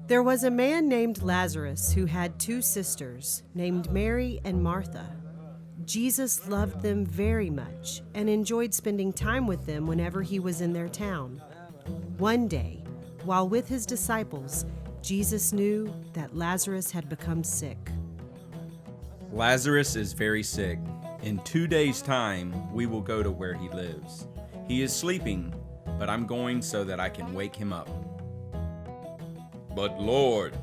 There was a man named Lazarus who had two sisters, named Mary and Martha. Jesus loved them very much and enjoyed spending time with them whenever he was in their town. One day, while with his disciples, Jesus knew that Lazarus had become sick. Lazarus is very sick. In 2 days' time, we will go to where he lives. He is sleeping, but I'm going so that I can wake him up. But Lord,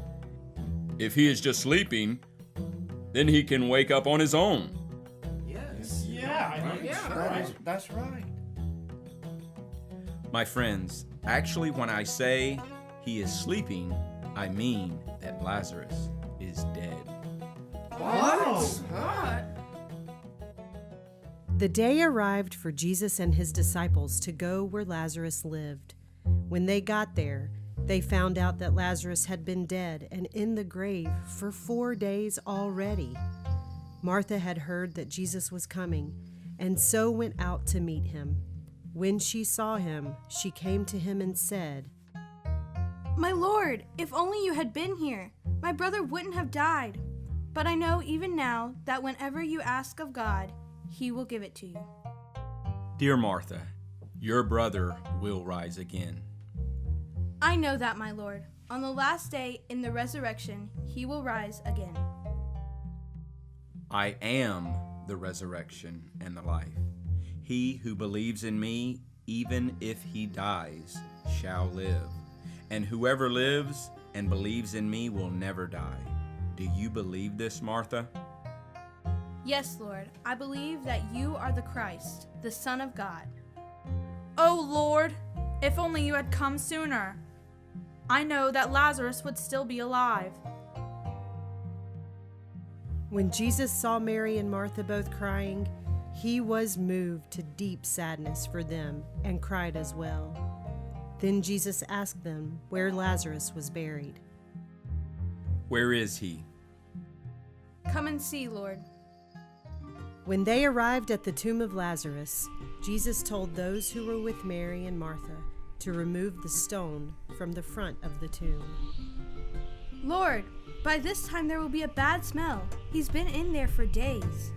if he is just sleeping, then he can wake up on his own. Yes. That's right. My friends, actually when I say he is sleeping, I mean that Lazarus is dead. What? The day arrived for Jesus and his disciples to go where Lazarus lived. When they got there, they found out that Lazarus had been dead and in the grave for 4 days already. Martha had heard that Jesus was coming, and so went out to meet him. When she saw him, she came to him and said, "My Lord, if only you had been here, my brother wouldn't have died. But I know even now that whenever you ask of God, he will give it to you." Dear Martha, your brother will rise again. I know that, my Lord. On the last day in the resurrection, he will rise again. I am the resurrection and the life. He who believes in me, even if he dies, shall live. And whoever lives and believes in me will never die. Do you believe this, Martha? Yes, Lord, I believe that you are the Christ, the Son of God. Oh, Lord, if only you had come sooner. I know that Lazarus would still be alive. When Jesus saw Mary and Martha both crying, he was moved to deep sadness for them and cried as well. Then Jesus asked them where Lazarus was buried. Where is he? Come and see, Lord. When they arrived at the tomb of Lazarus, Jesus told those who were with Mary and Martha to remove the stone from the front of the tomb. Lord, by this time there will be a bad smell. He's been in there for days.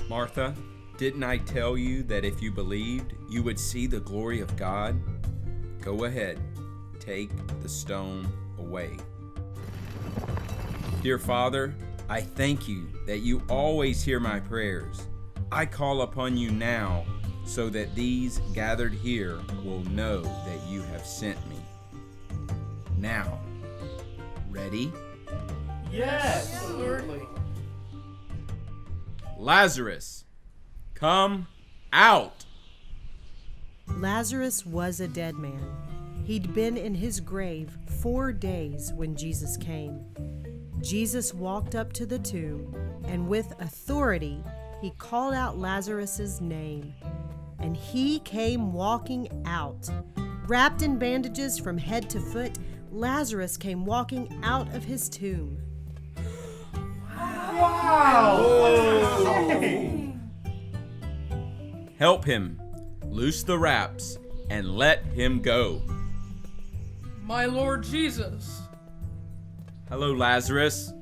Martha, didn't I tell you that if you believed, you would see the glory of God? Go ahead, take the stone away. Dear Father, I thank you that you always hear my prayers. I call upon you now so that these gathered here will know that you have sent me. Now, ready? Yes, absolutely. Lazarus, come out. Lazarus was a dead man. He'd been in his grave 4 days when Jesus came. Jesus walked up to the tomb, and with authority, he called out Lazarus's name. And he came walking out. Wrapped in bandages from head to foot, Lazarus came walking out of his tomb. Wow! Help him, loose the wraps, and let him go. My Lord Jesus. Hello, Lazarus.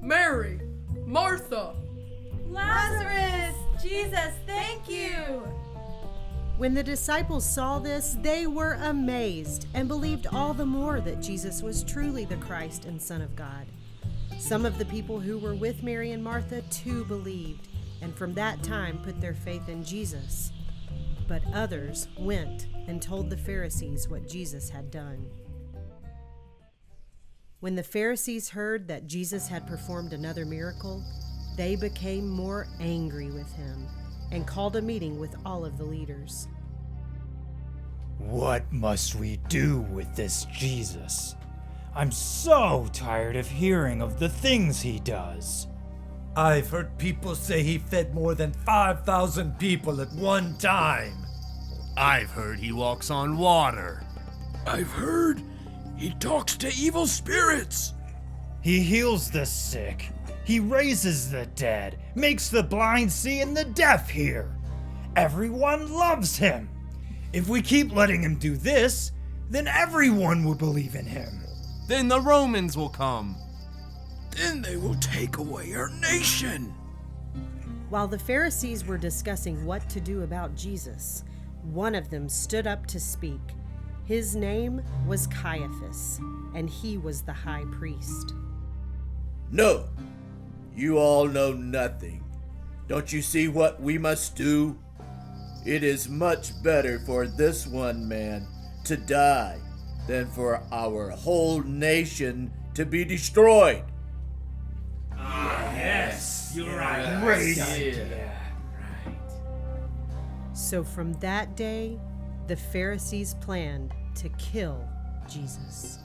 Mary. Martha. Lazarus! Jesus, thank you! When the disciples saw this, they were amazed and believed all the more that Jesus was truly the Christ and Son of God. Some of the people who were with Mary and Martha too believed, and from that time put their faith in Jesus. But others went and told the Pharisees what Jesus had done. When the Pharisees heard that Jesus had performed another miracle, they became more angry with him and called a meeting with all of the leaders. What must we do with this Jesus? I'm so tired of hearing of the things he does. I've heard people say he fed more than 5,000 people at one time. I've heard he walks on water. I've heard he talks to evil spirits. He heals the sick. He raises the dead, makes the blind see and the deaf hear. Everyone loves him. If we keep letting him do this, then everyone will believe in him. Then the Romans will come. Then they will take away our nation. While the Pharisees were discussing what to do about Jesus, one of them stood up to speak. His name was Caiaphas, and he was the high priest. No, you all know nothing. Don't you see what we must do? It is much better for this one man to die than for our whole nation to be destroyed. Yes, you're right. Great idea. So from that day, the Pharisees planned to kill Jesus.